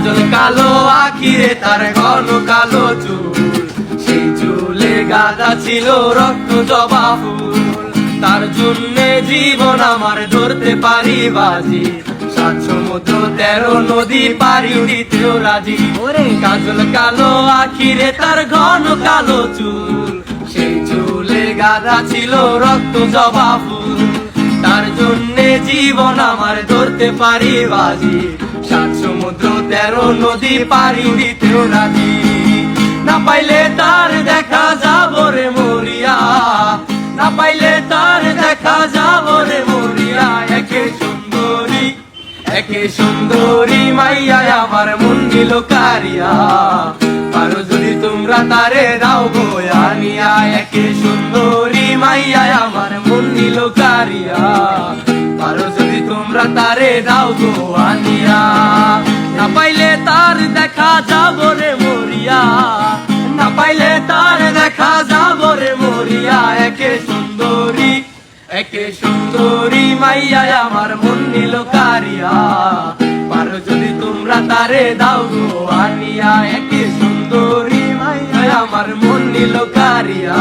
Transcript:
কাজল কালো আখিরে তার ঘন কালো চুল, সেই চুলে গাঁদা ছিল রক্ত জবা ফুল। তার জন্যে জীবন আমার ধরতে পারি বাজি, 7 সমুদ্র 13 নদী পারি দিতেও রাজি। ওরে কাজল কালো আখিরে তার ঘন কালো চুল, সেই চুলে গাঁদা ছিল রক্ত জবা ফুল। তার জন্যে জীবন আমার ধরতে পারি বাজি, 7 সমুদ্র 13 নদী পারি দিতেও রাজি। না পাইলে তার দেখা যাব রে মরিয়া, না পাইলে তার দেখা যাব রে মরিয়া। একে সুন্দরী মাইয়া আমার মন নিল কারিয়া, পারো যদি তোমরা তারে দাও গো আনিয়া। একে সুন্দরী মাইয়া আমার মন নিল কারিয়া, পারো যদি তোমরা তারে দাও গো আনিয়া। না পাইলে তার দেখা যাব রে মরিয়া, না পাইলে তার দেখা যাব রে মরিয়া। একে সুন্দরী মাইয়া আমার মন নিল কারিয়া, পারো যদি তোমরা তারে দাও গো আনিয়া। একে সুন্দরী মাইয়া আমার মন নিল কারিয়া।